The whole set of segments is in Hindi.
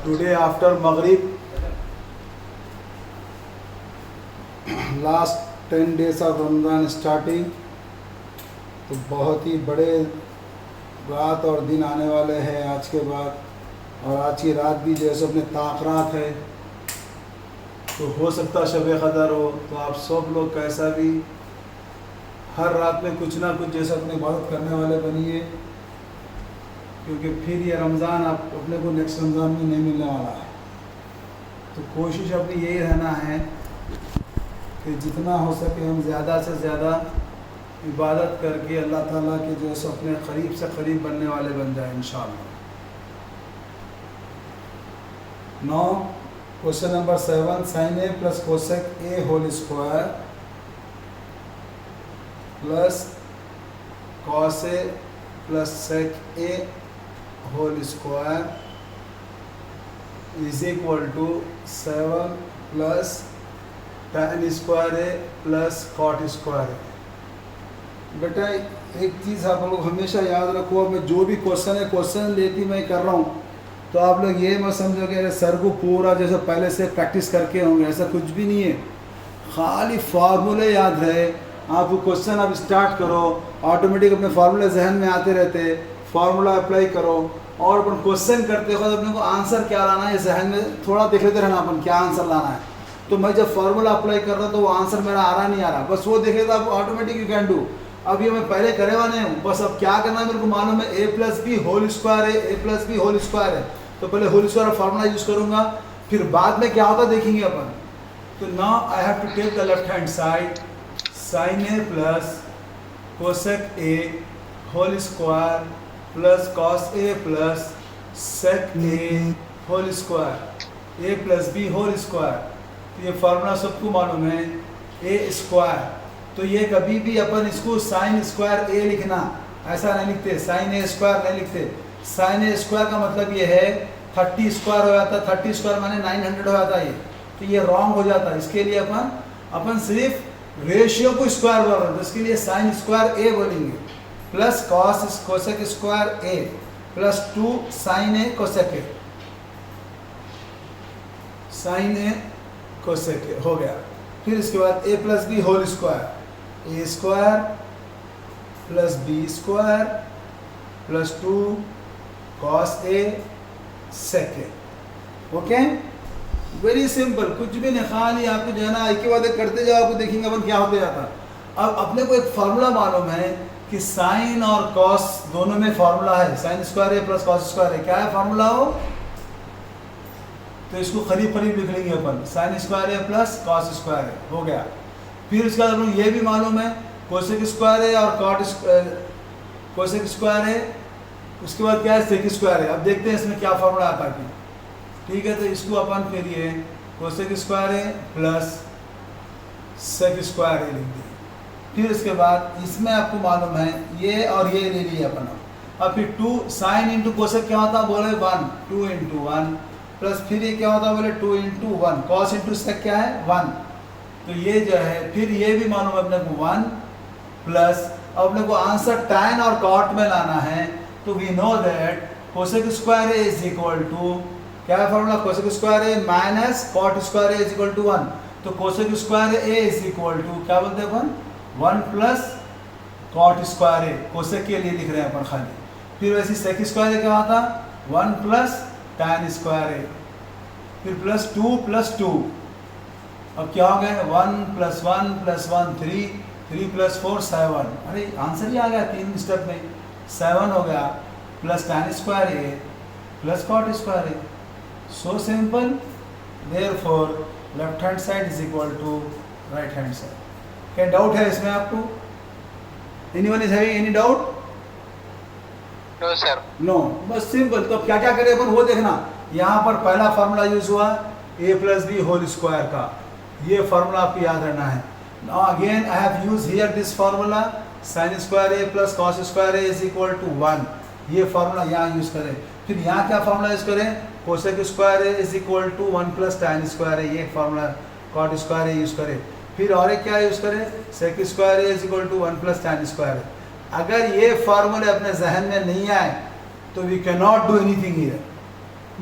टुडे आफ्टर मगरिब last 10 days of Ramzan starting. तो बहुत ही बड़े रात और दिन आने वाले हैं आज के बाद, और आज की रात भी जैसे अपने ताक़रात है, तो हो सकता शब क़दर हो। तो आप सब लोग कैसा भी हर रात में कुछ ना कुछ जैसे अपने इबादत करने वाले बनिए, क्योंकि फिर ये रमज़ान आप अपने को नेक्स्ट रमज़ान में नहीं मिलने वाला है। तो कोशिश अपनी यही रहना है कि जितना हो सके हम ज़्यादा से ज़्यादा इबादत करके अल्लाह ताला के जो है अपने करीब से करीब बनने वाले बन जाए इंशाअल्लाह। नौ question number 7, sine A plus cosec A whole square plus cos A plus sec A whole square is equal to 7 plus tan square A plus cot square A. बेटा एक चीज़ आप लोग हमेशा याद रखो, मैं जो भी क्वेश्चन है क्वेश्चन लेती मैं कर रहा हूँ, तो आप लोग ये मत समझो कि अरे सर को पूरा जैसे पहले से प्रैक्टिस करके होंगे, ऐसा कुछ भी नहीं है। खाली फार्मूले याद रहे, आप क्वेश्चन अब स्टार्ट करो, ऑटोमेटिक अपने फार्मूले जहन में आते रहते, फार्मूला अप्लाई करो, और अपन क्वेश्चन करते वक्त अपने को आंसर क्या लाना है जहन में थोड़ा देख लेते रहना अपन क्या आंसर लाना है। तो मैं जब फार्मूला अप्लाई कर रहा हूँ तो वो आंसर मेरा आ रहा नहीं आ रहा, बस वो देख लेता आप ऑटोमेटिक यू कैन डू। अब ये मैं पहले करे हुआ नहीं हूँ, बस अब क्या करना है मेरे को मालूम है, A plus B whole square है, A plus B whole square है, तो पहले होल स्क्वायर फार्मूला यूज़ करूँगा, फिर बाद में क्या होता देखेंगे अपन। तो now I have to take the left hand side, sine A plus cosec A whole square plus cos A plus sec A whole square, A plus B whole square. तो ये फार्मूला सबको मालूम है, ए स्क्वायर। तो ये कभी भी अपन इसको साइन स्क्वायर ए लिखना, ऐसा नहीं लिखते, साइन ए स्क्वायर नहीं लिखते। साइन ए स्क्वायर का मतलब ये है 30 स्क्वायर हो जाता, 30 स्क्वायर माने 900 हो जाता है, तो ये रॉन्ग हो जाता है। इसके लिए अपन सिर्फ रेशियो को स्क्वायर बोल रहे हैं, तो इसके लिए साइन स्क्वायर ए बोलेंगे, plus cos cosec square A plus 2 sine A cosec A, sine A cosec A हो गया। फिर इसके बाद A plus B whole square, A square plus B square plus 2 cos A sec A. Okay, very simple, कुछ भी नहीं, खाली आपको जो है ना एक के बाद एक करते जाओ, आपको देखेंगे अपन क्या होते जाता। अब अपने को एक फार्मूला मालूम है कि साइन और कॉस दोनों में फार्मूला है, साइन स्क्वायर ए प्लस कॉस स्क्वायर है, क्या है फार्मूला हो, तो इसको करीब करीब लिख लेंगे अपन, साइन स्क्वायर है प्लस कॉस स्क्वायर है, हो गया। फिर उसके बाद अपन ये भी मालूम है कोसेक स्क्वायर है और कोसेक स्क्वायर है, उसके बाद क्या है सेक स्क्वायर है। अब देखते हैं इसमें क्या फार्मूला आता है। ठीक है, तो इसको अपन फिर ये कोसेक स्क्वायर है प्लस सेक स्क्वायर है लिख दिए। फिर उसके बाद इसमें आपको मालूम है ये और ये ले लिए अपन। अब फिर 2 साइन इंटू कोसेक क्या होता है बोले 1, 2 इंटू 1 प्लस फिर ये क्या होता है बोले 2 इंटू 1, कॉस इंटू सेक क्या है 1, तो ये जो है फिर ये भी मालूम है अपने को 1 प्लस, अब अपने को आंसर टैन और कॉट में लाना है, तो we know that cosec square A is equal to क्या है formula, cosec square a minus cot square A is equal to 1, तो cosec square A is equal to क्या बोलते हैं अपन 1 plus cot square a, cosec के लिए लिख रहे हैं अपन खाली। फिर वैसे सेक स्क्वायर ए क्या होता 1 प्लस टैन स्क्वायर ए, फिर प्लस 2 प्लस 2, अब क्या हो गया 1 प्लस 1 प्लस 1 3, 3 प्लस 4 7, अरे आंसर ही आ गया 3 स्टेप में, 7 हो गया plus tan square A plus cot square a. So simple, therefore left hand side is equal to right hand side. क्या डाउट है इसमें आपको? Anyone is having any doubt? No sir. No, बस सिंपल। तो क्या क्या करें अपन वो देखना, यहाँ पर पहला फार्मूला यूज हुआ A plus B whole square का, ये फार्मूला आपको याद रहना है। Now again I have use here this formula, sine square A plus cos square A is equal to 1, ये फार्मूला यहाँ यूज करें। फिर यहाँ क्या फार्मूला यूज करें, cosec square A is equal to 1 plus tan square A, ये formula cot square A use करें। फिर और एक क्या यूज करें, सेक square A is equal to 1 plus tan square A. अगर ये फार्मूले अपने जहन में नहीं आए तो we can not do anything here.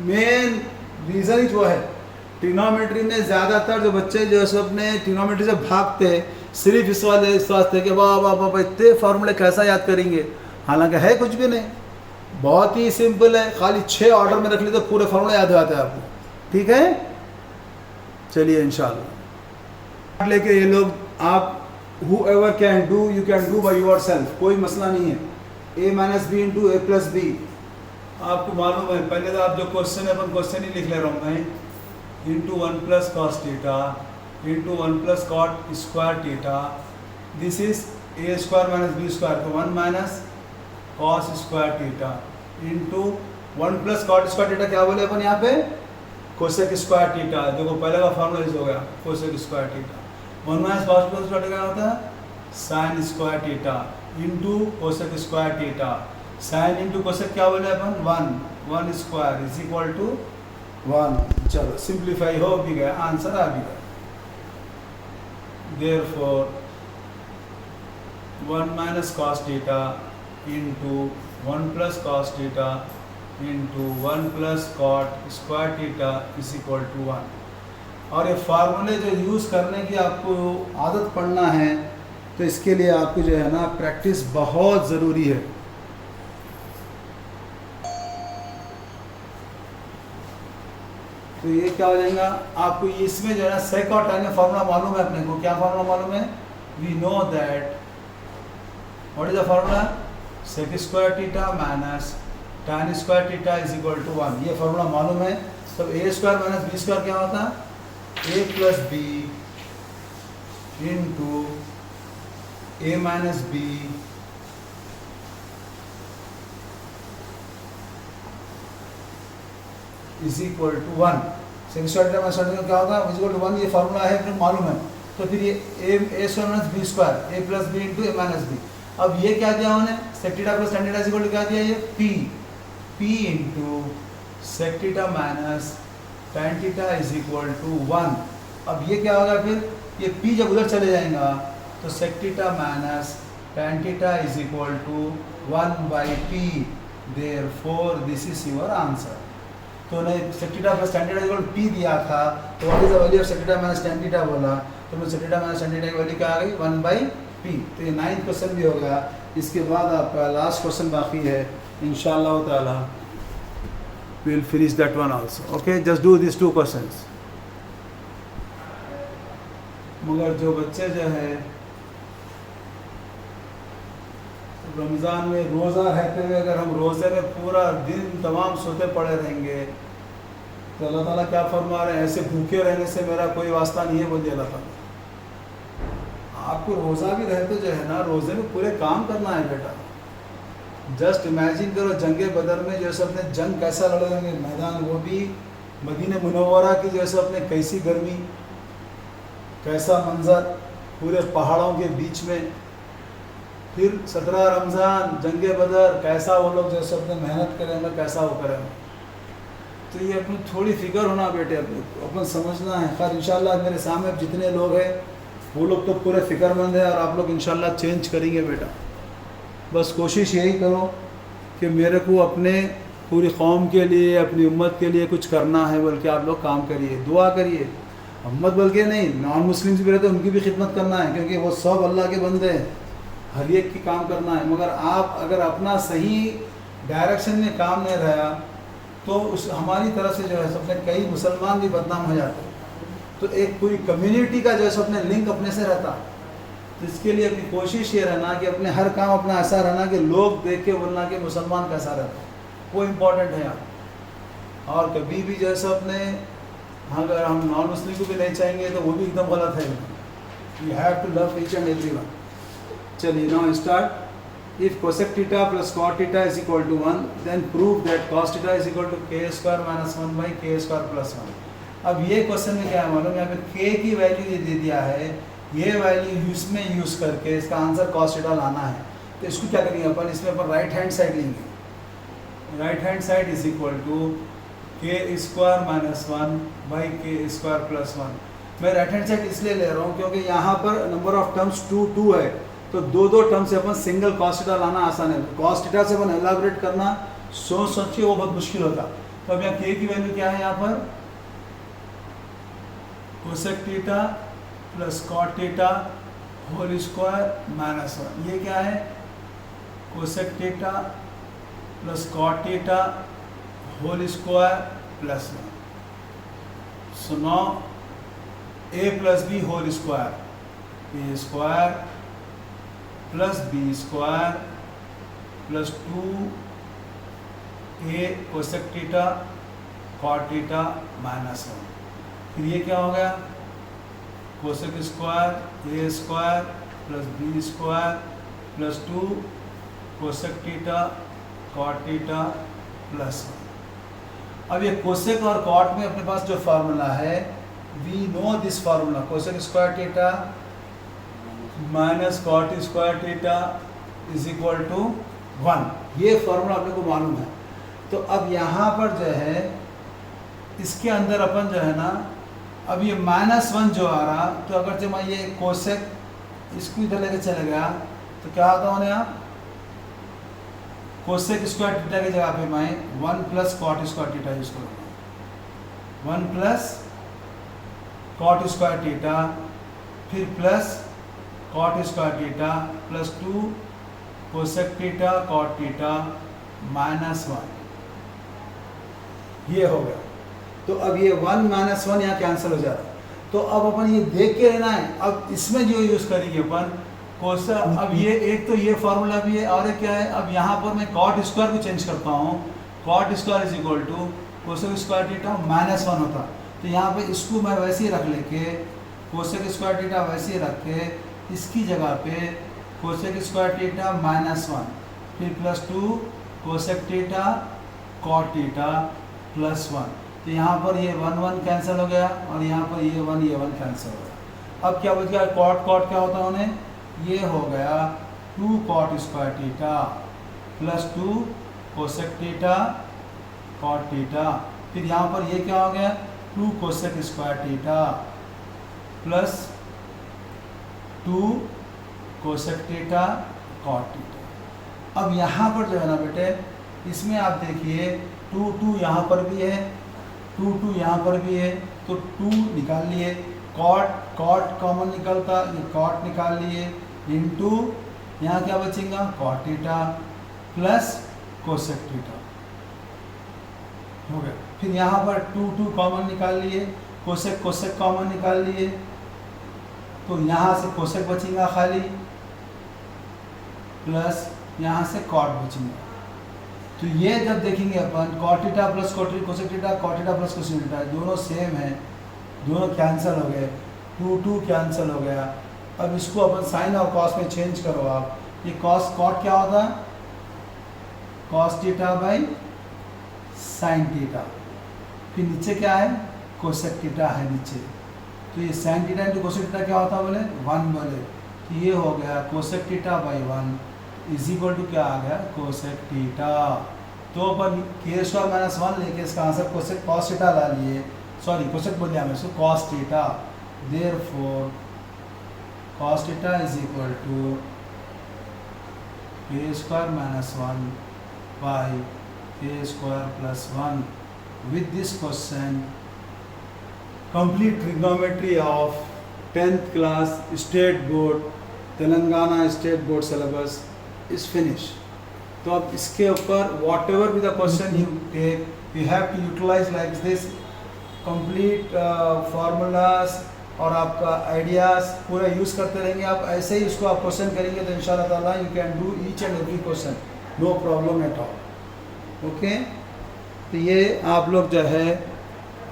Main reason ही जो है, ट्रिग्नोमेट्री में ज़्यादातर जो बच्चे जो है सो अपने ट्रिग्नोमेट्री से भागते हैं सिर्फ इस वास्ते कि वाह वाह वाह इतने फार्मूले कैसा याद करेंगे, हालांकि है कुछ भी नहीं, बहुत ही सिंपल है, खाली 6 ऑर्डर में रख ली तो पूरे फार्मूले याद हो जाते हैं आपको। ठीक है, चलिए इंशाल्लाह लेके ये लोग आप whoever can do you can do by yourself, कोई मसला नहीं है। a minus b into a plus b आपको मालूम है, पहले तो आप जो क्वेश्चन है अपन क्वेश्चन ही लिख ले रहा हूँ मैं, into 1 plus cos theta into 1 plus cot square theta, this is a square minus B square, तो 1 minus cos square theta into 1 plus cot square theta, क्या बोले अपन यहाँ पे, कोसेक स्क्वायर थीटा। देखो पहले का फॉर्मूला इस हो गया cosec square theta, 1 minus cos square theta क्या होता है, sine square theta into cosec square theta, sine into cosec क्या बोले अपन 1 स्क्वायर इज इक्वल टू 1। चलो सिंप्लीफाई हो भी गया, आंसर आ भी गया। Therefore 1 minus cos theta into 1 plus cos theta into 1 plus cot square theta is equal to 1। और ये फार्मूले जो यूज़ करने की आपको आदत पड़ना है, तो इसके लिए आपको जो है ना प्रैक्टिस बहुत ज़रूरी है। तो ये क्या हो जाएगा आपको, इसमें जो है ना सेक और tan का फार्मूला मालूम है अपने को, क्या फार्मूला मालूम है, we know that what is the formula, sec square theta minus tan square theta is equal to 1, ये फार्मूला मालूम है। तो A square minus B square क्या होता है, A plus B into A minus B is equal to 1। Sec square theta minus क्या होता है, इज इक्वल टू 1, ये फार्मूला है फिर मालूम है। तो फिर ये a square minus B square, A plus B into A minus b. अब ये क्या दिया उन्होंने, sec theta plus tan theta is equal to क्या दिया, ये p into sec theta minus tan theta is equal to 1। अब ये क्या होगा फिर, ये p जब उधर चले जाएगा तो sec theta minus tan theta is equal to 1/p, therefore this is your answer. तो नहीं sec theta plus tan theta is equal to p दिया था, तो what is the value of sec theta minus tan theta बोला, तो मैं sec theta minus tan theta की वैल्यू क्या आ गई 1/p। तो ये 9th क्वेश्चन भी हो गया। इसके बाद आपका लास्ट क्वेश्चन बाकी है, इंशाअल्लाह ताला we will finish that one also. Okay, just do this 2 questions. मगर जो बच्चे जो है रमज़ान में रोज़ा रहते हुए, अगर हम रोज़े में पूरा दिन तमाम सोते पड़े रहेंगे तो अल्लाह ताला क्या फरमा रहे हैं, ऐसे भूखे रहने से मेरा कोई वास्ता नहीं है, बोलिए अल्लाह ताला। आपको रोज़ा भी रहे तो जो है ना रोज़े में पूरे काम करना है बेटा। जस्ट इमेजिन करो जंगे बदर में जैसे अपने जंग कैसा लड़ेंगे मैदान, वो भी मदीने मुनव्वरा की जैसे अपने कैसी गर्मी, कैसा मंजर पूरे पहाड़ों के बीच में, फिर 17 रमज़ान जंगे बदर, कैसा वो लोग जैसे अपने मेहनत करेंगे, कैसा वो करेंगे। तो ये अपनी थोड़ी फिक्र होना बेटे, अपन समझना है। खैर इंशाल्लाह मेरे सामने जितने लोग हैं वो लोग तो पूरे फ़िक्रमंद है, और आप लोग इंशाल्लाह चेंज करेंगे बेटा। बस कोशिश यही करो कि मेरे को अपने पूरी कौम के लिए, अपनी उम्मत के लिए कुछ करना है, बल्कि आप लोग काम करिए, दुआ करिए। उम्मत बल्कि नहीं, नॉन मुस्लिम्स भी रहते हैं उनकी भी खिदमत करना है, क्योंकि वो सब अल्लाह के बंदे हैं, हर एक की काम करना है। मगर आप अगर अपना सही डायरेक्शन में काम नहीं रहा तो उस हमारी तरफ से जो है अपने कई मुसलमान भी बदनाम हो जाते हैं। तो एक पूरी कम्युनिटी का जो है अपने लिंक अपने से रहता। तो इसके लिए अपनी कोशिश ये रहना कि अपने हर काम अपना ऐसा रहना कि लोग देख के बोलना कि मुसलमान कैसा रहता है, वो इम्पोर्टेंट है यहाँ। और कभी भी जैसे अपने अगर हम नॉन मुस्लिम को भी नहीं चाहेंगे तो वो भी एकदम गलत है। You have to love each and everyone. चलिए now start. If cosec theta plus cot theta is equal to 1 then prove that cos theta is equal to k square minus 1 by k square plus 1। अब ये क्वेश्चन में क्या है मालूम, यहाँ पे k की वैल्यू ये दे दिया है, ये वैल्यू इसमें यूज़ करके इसका आंसर कॉस थीटा लाना है। तो इसको क्या करेंगे अपन, इसमें अपन राइट हैंड साइड लेंगे। Right hand side is equal to k square minus 1 by k square plus 1। मैं राइट हैंड साइड इसलिए ले रहा हूँ क्योंकि यहाँ पर नंबर ऑफ टर्म्स 2 है, तो दो टर्म से अपन सिंगल कॉस थीटा लाना आसान है। कॉस थीटा से अपन एलाबोरेट करना सोच के वो बहुत मुश्किल होता। तो अब यहाँ के की वैल्यू क्या है यहाँ पर, cosec theta plus cot theta whole square minus 1। ये क्या है, cosec theta plus cot theta whole square plus 1। So now A plus B whole square, A square plus B square plus 2 A cosec theta cot theta minus 1। फिर ये क्या हो गया, cosec square A square plus B square plus 2 cosec theta cot theta plus 1। अब ये कोसेक और कॉट में अपने पास जो फार्मूला है, we know this formula, cosec square theta minus cot square theta is equal to 1। ये फार्मूला अपने को मालूम है। तो अब यहाँ पर जो है इसके अंदर अपन जो है ना, अब ये -1 जो आ रहा, तो अगर जब मैं ये कोसेक इसको इधर लेके चले गया तो क्या होता होने, आप कोसेक स्क्वायर थीटा की जगह पे मैं 1 plus cot square theta use करूँगा, 1 प्लस कॉट स्क्वायर थीटा फिर plus cot square theta plus 2 cosec theta cot theta minus 1। ये हो गया। तो अब ये 1 माइनस 1 यहाँ कैंसिल हो जा रहा है। तो अब अपन ये देख के रहना है। अब इसमें जो यूज़ करेंगे अपन कोसेक, अब ये एक तो ये फार्मूला भी है और एक क्या है, अब यहाँ पर मैं कॉट स्क्वायर को चेंज करता हूँ, cot square is equal to cosec square theta -1 होता। तो यहाँ पे इसको मैं वैसे ही रख लेके, कोसेक स्क्वायर थीटा वैसे ही रख के इसकी जगह पे कोसेक स्क्वायर थीटा -1 फिर plus 2 cosec theta cot theta plus 1। तो यहाँ पर ये 1 कैंसिल हो गया और यहाँ पर ये 1 कैंसिल हो गया। अब क्या बच गया, कॉट कॉट क्या होता है उन्हें, ये हो गया 2 cot square theta plus 2 cosec theta cot theta. फिर यहाँ पर ये क्या हो गया, 2 cosec square theta plus 2 cosec theta cot theta. अब यहाँ पर जो है ना बेटे, इसमें आप देखिए 2 यहाँ पर भी है, 2 यहाँ पर भी है, तो 2 निकाल लिए, कॉट कॉमन निकलता, ये कॉट निकाल लिए, इनटू यहाँ क्या बचेगा cot theta plus cosec theta हो गया। फिर यहाँ पर 2 कॉमन निकाल लिए, कोसेक कॉमन निकाल लिए, तो यहाँ से कोसेक बचेगा खाली प्लस यहाँ से कॉट बचेगा। तो ये जब देखेंगे अपन cot theta plus cosec theta, cot theta plus cosec theta दोनों सेम है, दोनों कैंसिल हो गए, 2 कैंसिल हो गया। अब इसको अपन साइन और कॉस में चेंज करो आप, ये कॉट क्या होता है, cos theta by sine theta, फिर नीचे क्या है कोसेक थीटा है नीचे, तो ये sine theta into cosec theta क्या होता है बोले 1 बोले, तो ये हो गया cosec theta by 1 is equal to क्या आ गया कोसेक थीटा। तो अपन के स्क्वायर -1 लेके इसका आंसर कोसेक कॉस थीटा ला लिए, सॉरी कोसेक बोल दिया मैं इसको cos theta, therefore cos theta is equal to k square -1 by k square plus 1। With this question complete trigonometry of 10th class state board Telangana state board syllabus is finished। तो अब इसके ऊपर whatever be the question you take, you have to utilize like this complete formulas और आपका आइडियाज़ पूरा यूज़ करते रहेंगे आप। ऐसे ही इसको आप क्वेश्चन करेंगे तो इंशाल्लाह ताला you can do each and every question, no problem at all. Okay, तो ये आप लोग जो है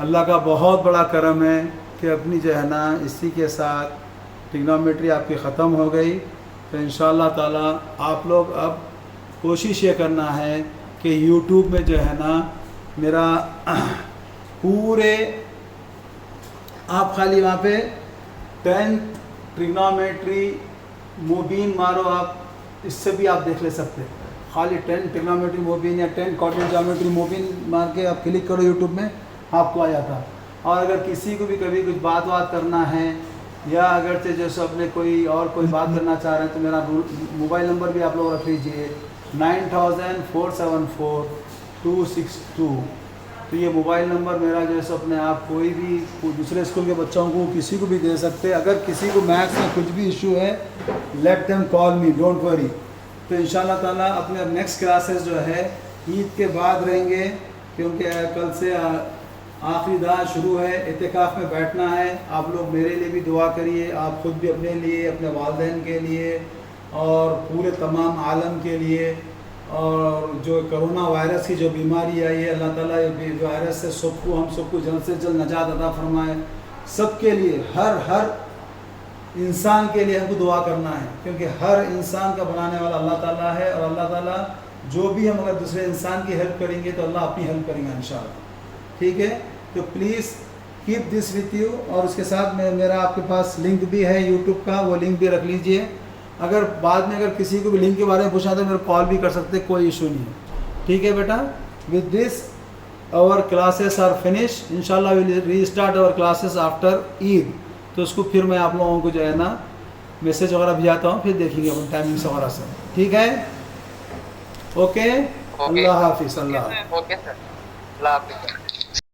अल्लाह का बहुत बड़ा करम है कि अपनी जो है ना इसी के साथ ट्रिग्नोमेट्री आपकी ख़त्म हो गई। तो इंशाल्लाह ताला आप लोग अब कोशिश ये करना है कि यूट्यूब में जो है ना मेरा पूरे आप खाली वहाँ पे 10 ट्रिग्नोमेट्री मुबीन मारो, आप इससे भी आप देख ले सकते हैं। खाली 10 ट्रिग्नोमेट्री मुबीन या 10 कोऑर्डिनेट ज्योमेट्री मुबीन मार के आप क्लिक करो यूट्यूब में, आपको आ जाता। और अगर किसी को भी कभी कुछ बात करना है या अगर से जैसे अपने कोई बात करना चाह रहे हैं तो मेरा मोबाइल नंबर भी आप लोग रख लीजिए 9000 474 262। तो ये मोबाइल नंबर मेरा जो है सो अपने आप कोई दूसरे स्कूल के बच्चों को किसी को भी दे सकते हैं। अगर किसी को मैथ्स में कुछ भी इशू है, let them call me, don't worry. तो इंशाल्लाह ताला अपने नेक्स्ट क्लासेस जो है ईद के बाद रहेंगे, क्योंकि कल से आखिरी दान शुरू है, इत्तिकाफ़ में बैठना है। आप लोग मेरे लिए भी दुआ करिए, आप ख़ुद भी अपने लिए, अपने वालिदैन के लिए और पूरे तमाम आलम के लिए। और जो कोरोना वायरस की जो बीमारी आई है, अल्लाह ताला ये वायरस से हम सबको जल्द से जल्द नजात अता फरमाए। सबके लिए, हर इंसान के लिए हमको दुआ करना है, क्योंकि हर इंसान का बनाने वाला अल्लाह ताला है। और अल्लाह ताला जो भी हम अगर दूसरे इंसान की हेल्प करेंगे तो अल्लाह अपनी हेल्प करेंगे इंशाअल्लाह। ठीक है, तो please keep this with you. और उसके साथ में मेरा आपके पास लिंक भी है यूट्यूब का, वो लिंक भी रख लीजिए। अगर बाद में अगर किसी को भी लिंक के बारे में पूछना तो मेरे कॉल भी कर सकते, कोई इशू नहीं है। ठीक है बेटा, with this our classes are finish. इंशाल्लाह will restart our classes after Eid. तो उसको फिर मैं आप लोगों को जो है ना मैसेज वगैरह भेजाता हूँ, फिर देखेंगे अपन टाइमिंग्स वगैरह से। ठीक है, ओके, अल्लाह हाफिज़। ओके सर, अल्लाह हाफिज़।